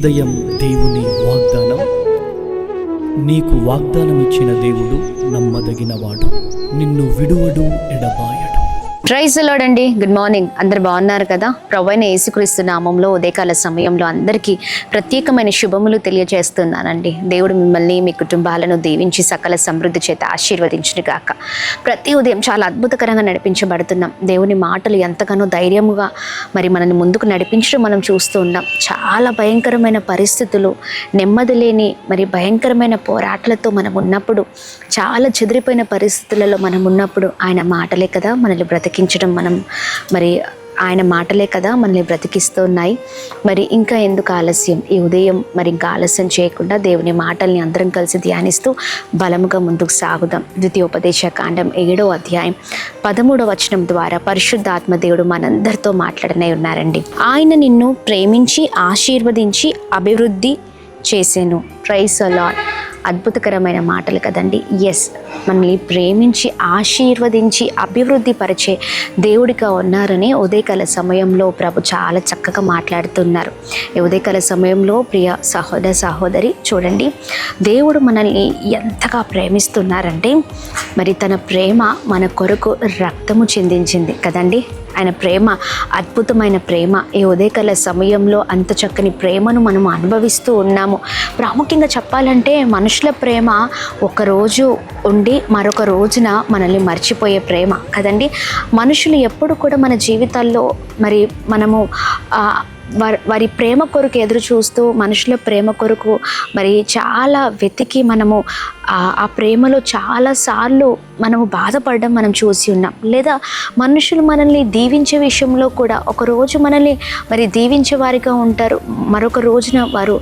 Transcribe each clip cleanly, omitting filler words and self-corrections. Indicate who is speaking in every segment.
Speaker 1: ఉదయం దేవుని వాగ్దానం. నీకు వాగ్దానం ఇచ్చిన దేవుడు నమ్మదగినవాడు, నిన్ను విడువడు, ఎడబాయడు.
Speaker 2: ప్రైజ్ ది లార్డ్ అండి. Good morning. అందరు బాగున్నారు కదా? ప్రభువైన యేసుక్రీస్తు నామంలో ఉదయకాల సమయంలో అందరికీ ప్రత్యేకమైన శుభములు తెలియజేస్తున్నానండి. దేవుడు మిమ్మల్ని, మీ కుటుంబాలను దీవించి సకల సమృద్ధి చేత ఆశీర్వదించును గాక. ప్రతి ఉదయం చాలా అద్భుతకరంగా నడిపించబడుతున్నాం. దేవుని మాటలు ఎంతగానో ధైర్యముగా మనల్ని ముందుకు నడిపించడం మనం చూస్తూ ఉన్నాం. చాలా భయంకరమైన పరిస్థితులు, నెమ్మది లేని భయంకరమైన పోరాటాలతో మనం ఉన్నప్పుడు, చాలా చెదిరిపోయిన పరిస్థితులలో మనం ఉన్నప్పుడు ఆయన మాటలే కదా మనల్ని బ్రతికించడం, ఆయన మాటలే కదా మనల్ని బ్రతికిస్తున్నాయి. ఇంకా ఎందుకు ఆలస్యం? ఈ ఉదయం ఇంకా ఆలస్యం చేయకుండా దేవుని మాటల్ని అందరం కలిసి ధ్యానిస్తూ బలముగా ముందుకు సాగుదాం. ద్వితీయోపదేశ కాండం 7వ అధ్యాయం 13వ వచనం ద్వారా పరిశుద్ధాత్మ దేవుడు మనందరితో మాట్లాడనే ఉన్నారండి. ఆయన నిన్ను ప్రేమించి ఆశీర్వదించి అభివృద్ధి చేసెను. Praise the lord. అద్భుతకరమైన మాటలు కదండి. ఎస్, మనల్ని ప్రేమించి ఆశీర్వదించి అభివృద్ధి పరిచే దేవుడిగా ఉన్నారని ఉదయకాల సమయంలో ప్రభు చాలా చక్కగా మాట్లాడుతున్నారు. ఈ ఉదయకాల సమయంలో ప్రియ సహోదర సహోదరి చూడండి, దేవుడు మనల్ని ఎంతగా ప్రేమిస్తున్నారంటే తన ప్రేమ మన కొరకు రక్తము చెందించింది కదండి. ఆయన ప్రేమ అద్భుతమైన ప్రేమ. ఈ ఉదయకాల సమయంలో అంత చక్కని ప్రేమను మనం అనుభవిస్తూ ఉన్నాము. ప్రాముఖ్యంగా చెప్పాలంటే మనుషుల ప్రేమ ఒకరోజు ఉండి మరొక రోజున మనల్ని మర్చిపోయే ప్రేమ కదండి. మనుషులు ఎప్పుడు కూడా మన జీవితాల్లో మనము వారి ప్రేమ కొరకు ఎదురు చూస్తూ, మనుషుల ప్రేమ కొరకు చాలా వెతికి మనము ఆ ప్రేమలో చాలాసార్లు మనము బాధపడడం మనం చూసి ఉన్నాం. లేదా మనుషులు మనల్ని దీవించే విషయంలో కూడా ఒకరోజు మనల్ని దీవించే వారిగా ఉంటారు, మరొక రోజున వారు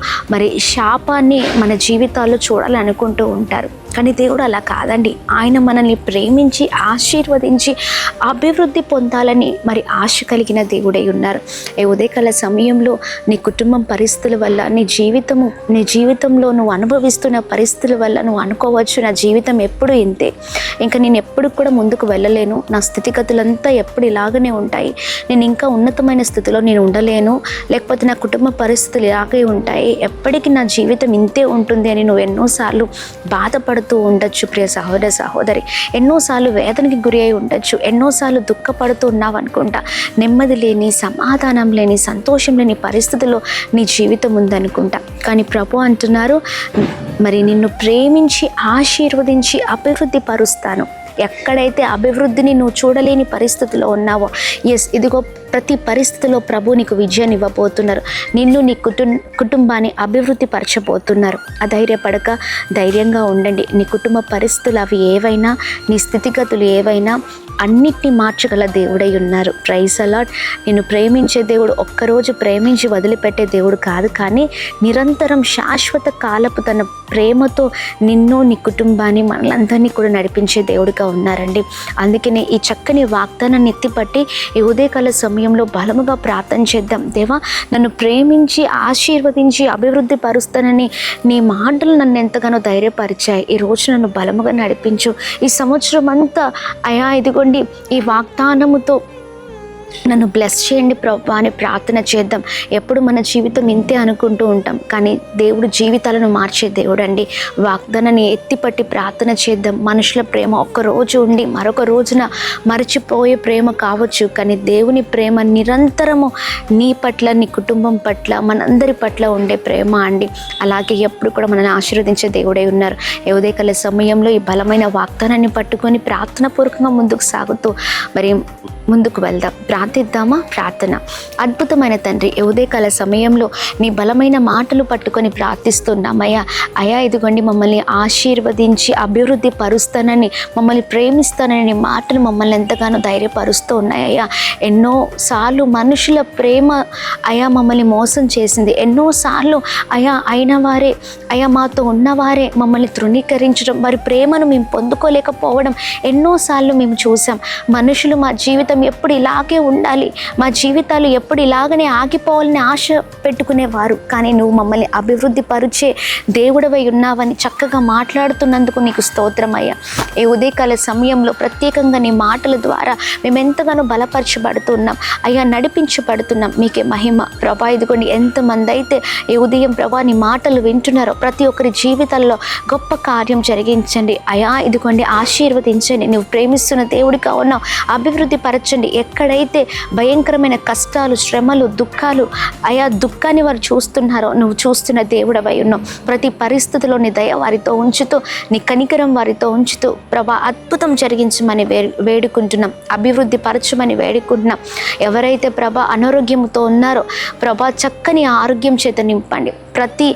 Speaker 2: శాపాన్ని మన జీవితాల్లో చూడాలనుకుంటూ ఉంటారు. కానీ దేవుడు అలా కాదండి. ఆయన మనల్ని ప్రేమించి ఆశీర్వదించి అభివృద్ధి పొందాలని ఆశ కలిగిన దేవుడై ఉన్నారు. ఈ ఉదయకాల సమయంలో నీ కుటుంబం పరిస్థితుల వల్ల, నీ జీవితంలో నువ్వు అనుభవిస్తున్న పరిస్థితుల వల్ల నువ్వు అనుకోవచ్చు, నా జీవితం ఎప్పుడు ఇంతే, ఇంకా నేను ఎప్పుడు కూడా ముందుకు వెళ్ళలేను, నా స్థితిగతులంతా ఎప్పుడు ఇలాగనే ఉంటాయి, నేను ఇంకా ఉన్నతమైన స్థితిలో నేను ఉండలేను, లేకపోతే నా కుటుంబ పరిస్థితులు ఇలాగే ఉంటాయి, ఎప్పటికీ నా జీవితం ఇంతే ఉంటుంది అని నువ్వు ఎన్నోసార్లు బాధపడుతూ ఉండొచ్చు. ప్రియ సహోదర సహోదరి, ఎన్నోసార్లు వేదనకి గురి అయి ఉండొచ్చు, ఎన్నోసార్లు దుఃఖపడుతూ ఉన్నావు అనుకుంటా. నెమ్మది లేని, సమాధానం లేని, సంతోషం లేని పరిస్థితుల్లో నీ జీవితం ఉందనుకుంటా. కానీ ప్రభు అంటున్నారు, నిన్ను ప్రేమించి ఆశీర్వదించి అభివృద్ధి పరుస్తాను. ఎక్కడైతే అభివృద్ధిని నువ్వు చూడలేని పరిస్థితిలో ఉన్నావో, ఎస్, ఇదిగో ప్రతి పరిస్థితిలో ప్రభు నీకు విజయాన్ని ఇవ్వబోతున్నారు. నిన్ను, నీ కుటుంబాన్ని అభివృద్ధి పరచబోతున్నారు. అధైర్యపడక ధైర్యంగా ఉండండి. నీ కుటుంబ పరిస్థితులు అవి ఏవైనా, నీ స్థితిగతులు ఏవైనా అన్నిటినీ మార్చగల దేవుడై ఉన్నారు. Praise the lord. నిన్ను ప్రేమించే దేవుడు ఒక్కరోజు ప్రేమించి వదిలిపెట్టే దేవుడు కాదు, కానీ నిరంతరం శాశ్వత కాలపు తన ప్రేమతో నిన్ను, నీ కుటుంబాన్ని, మనలందరినీ కూడా నడిపించే దేవుడిగా ఉన్నారండి. అందుకనే ఈ చక్కని వాగ్దానాన్ని ఎత్తిపట్టి ఈ ఉదయకాల సమయంలో బలముగా ప్రార్థన చేద్దాం. దేవా, నన్ను ప్రేమించి ఆశీర్వదించి అభివృద్ధి పరుస్తానని నీ మాటలు నన్ను ఎంతగానో ధైర్యపరిచాయి. ఈ రోజు నన్ను బలముగా నడిపించు. ఈ సంవత్సరం అంతా అయా ఇదిగోండి ఈ వాగ్దానముతో నన్ను బ్లెస్ చేయండి ప్రభా అని ప్రార్థన చేద్దాం. ఎప్పుడు మన జీవితం ఇంతే అనుకుంటూ ఉంటాం, కానీ దేవుడు జీవితాలను మార్చే దేవుడు అండి. వాగ్దానాన్ని ఎత్తిపట్టి ప్రార్థన చేద్దాం. మనుషుల ప్రేమ ఒక్కరోజు ఉండి మరొక రోజున మరచిపోయే ప్రేమ కావచ్చు, కానీ దేవుని ప్రేమ నిరంతరము నీ పట్ల, నీ కుటుంబం పట్ల, మనందరి పట్ల ఉండే ప్రేమ అండి. అలాగే ఎప్పుడు కూడా మనల్ని ఆశీర్వదించే దేవుడై ఉన్నారు. ఈ ఉదయకాల సమయంలో ఈ బలమైన వాగ్దానాన్ని పట్టుకొని ప్రార్థనాపూర్వకంగా ముందుకు సాగుతూ ముందుకు వెళ్దాం. ప్రార్థిద్దామా? ప్రార్థన. అద్భుతమైన తండ్రి, ఈ ఉదయకాల సమయంలో నీ బలమైన మాటలు పట్టుకొని ప్రార్థిస్తున్నామయ్యా. అయ్యా ఇదిగోండి, మమ్మల్ని ఆశీర్వదించి అభివృద్ధి పరుస్తానని, మమ్మల్ని ప్రేమిస్తానని నీ మాటలు మమ్మల్ని ఎంతగానో ధైర్యపరుస్తూ ఉన్నాయ్యా. ఎన్నోసార్లు మనుషుల ప్రేమ అయా మమ్మల్ని మోసం చేసింది. ఎన్నోసార్లు అయా అయిన వారే, అయా మాతో ఉన్నవారే మమ్మల్ని తృణీకరించడం, వారి ప్రేమను మేము పొందుకోలేకపోవడం ఎన్నోసార్లు మేము చూసాం. మనుషులు మా జీవితం ఎప్పుడు ఇలాగే ఉండాలి, మా జీవితాలు ఎప్పుడు ఇలాగనే ఆగిపోవాలని ఆశ పెట్టుకునేవారు. కానీ నువ్వు మమ్మల్ని అభివృద్ధి పరిచే దేవుడవై ఉన్నావని చక్కగా మాట్లాడుతున్నందుకు నీకు స్తోత్రమయ్యా. ఈ ఉదయకాల సమయంలో ప్రత్యేకంగా నీ మాటల ద్వారా మేము ఎంతగానో బలపరచబడుతున్నాం అయ్యా, నడిపించబడుతున్నాం. మీకే మహిమ ప్రభా. ఇదిగోండి ఎంతమంది అయితే ఈ ఉదయం ప్రభా నీ మాటలు వింటున్నారో ప్రతి ఒక్కరి జీవితాల్లో గొప్ప కార్యం జరిగించండి అయ్యా. ఇదిగోండి ఆశీర్వదించండి. నువ్వు ప్రేమిస్తున్న దేవుడిగా ఉన్నావు, అభివృద్ధి పరచండి. ఎక్కడైతే భయంకరమైన కష్టాలు, శ్రమలు, దుఃఖాలు అయా దుఃఖాన్ని వారు చూస్తున్నారో నువ్వు చూస్తున్న దేవుడవై ఉన్నావు. ప్రతి పరిస్థితిలో నీ దయ వారితో ఉంచుతూ, నీ కనికరం వారితో ఉంచుతూ ప్రభా అద్భుతం జరిగించమని వేడుకుంటున్నాం, అభివృద్ధి పరచమని వేడుకుంటున్నాం. ఎవరైతే ప్రభా అనారోగ్యంతో ఉన్నారో ప్రభా చక్కని ఆరోగ్యం చేత నింపండి. ప్రతి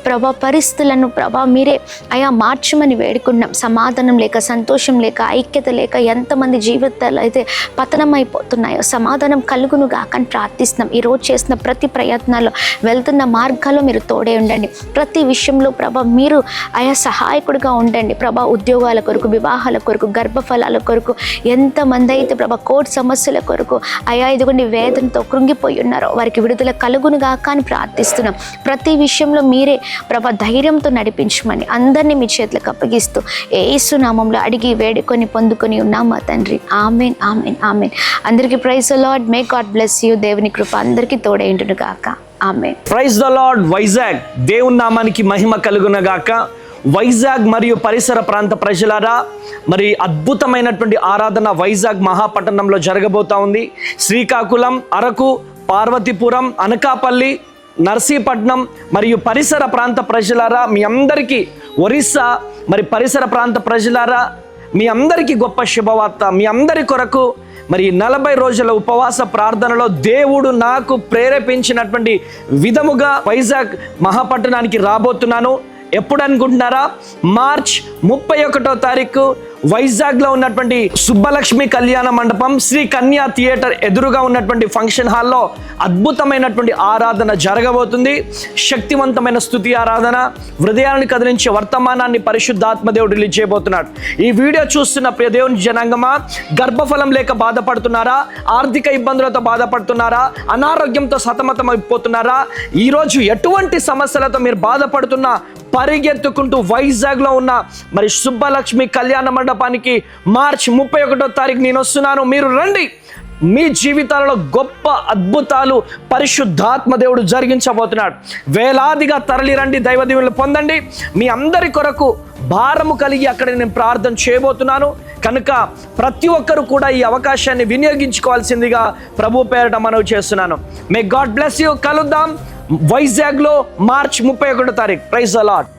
Speaker 2: ప్రభా పరిస్థితులను ప్రభా మీరే అయా మార్చమని వేడుకుంటున్నాం. సమాధానం లేక, సంతోషం లేక, ఐక్యత లేక ఎంతమంది జీవితాలు అయితే పతనం అయిపోతున్నాయో సమాధానం కలుగును గాకని ప్రార్థిస్తున్నాం. ఈరోజు చేసిన ప్రతి ప్రయత్నాల్లో, వెళ్తున్న మార్గాల్లో మీరు తోడే ఉండండి. ప్రతి విషయంలో ప్రభా మీరు అయా సహాయకుడిగా ఉండండి ప్రభా. ఉద్యోగాల కొరకు, వివాహాల కొరకు, గర్భఫలాల కొరకు, ఎంతమంది అయితే ప్రభా కోర్టు సమస్యల కొరకు అయా ఇదిగోండి వేదనతో కృంగిపోయి ఉన్నారో వారికి విడుదల కలుగును గాక అని ప్రార్థిస్తున్నాం. ప్రతి విషయంలో మీరే ప్రభా ధైర్యంతో నడిపించమని అందరినీ మీ చేతులకు అప్పగిస్తూ యేసు నామములో అడిగి వేడుకొని పొందుకొని ఉన్నాం మా తండ్రి. Amen, amen, amen. అందరికీ praise the Lord. May God bless you. దేవుని కృప అందరికీ తోడైండును గాక. ఆమెన్.
Speaker 3: Praise the Lord. వైజాగ్ దేవుని నామానికి మహిమ కలుగును గాక. వైజాగ్ మరియు పరిసర ప్రాంత ప్రజలారా, మరి అద్భుతమైనటువంటి ఆరాధన వైజాగ్ మహాపట్టణంలో జరగబోతా ఉంది. శ్రీకాకుళం, అరకు, పార్వతీపురం, అనకాపల్లి, నర్సీపట్నం మరియు పరిసర ప్రాంత ప్రజలారా మీ అందరికీ, ఒరిస్సా మరి పరిసర ప్రాంత ప్రజలారా మీ అందరికీ గొప్ప శుభవార్త. మీ అందరి కొరకు మరి 40 రోజుల ఉపవాస ప్రార్థనలో దేవుడు నాకు ప్రేరేపించినటువంటి విధముగా వైజాగ్ మహాపట్టణానికి రాబోతున్నాను. ఎప్పుడు అనుకుంటున్నారా? మార్చ్ 31వ తారీఖు వైజాగ్లో ఉన్నటువంటి సుబ్బలక్ష్మి కళ్యాణ మండపం, శ్రీ కన్యా థియేటర్ ఎదురుగా ఉన్నటువంటి ఫంక్షన్ హాల్లో అద్భుతమైనటువంటి ఆరాధన జరగబోతుంది. శక్తివంతమైన స్తుతి ఆరాధన, హృదయాన్ని కదిలించే వర్తమానాన్ని పరిశుద్ధాత్మదేవుడు రిలీజ్ చేయబోతున్నాడు. ఈ వీడియో చూస్తున్న ప్రియ దేవుని జనాంగమా, గర్భఫలం లేక బాధపడుతున్నారా? ఆర్థిక ఇబ్బందులతో బాధపడుతున్నారా? అనారోగ్యంతో సతమతం అయిపోతున్నారా? ఈరోజు ఎటువంటి సమస్యలతో మీరు బాధపడుతున్నా పరిగెత్తుకుంటూ వైజాగ్లో ఉన్న మరి సుబ్బలక్ష్మి కళ్యాణ మండపానికి మార్చ్ 31వ తారీఖు నేను వస్తున్నాను. మీరు రండి. మీ జీవితాలలో గొప్ప అద్భుతాలు పరిశుద్ధాత్మ దేవుడు జరిగించబోతున్నాడు. వేలాదిగా తరలి రండి, దైవ దీవెనలు పొందండి. మీ అందరి కొరకు భారము కలిగి అక్కడ నేను ప్రార్థన చేయబోతున్నాను కనుక ప్రతి ఒక్కరు కూడా ఈ అవకాశాన్ని వినియోగించుకోవాల్సిందిగా ప్రభు పేరట మనవి చేస్తున్నాను. May God bless you. కలుద్దాం వైజాగ్లో మార్చ్ 31వ తారీఖు. Praise the lord.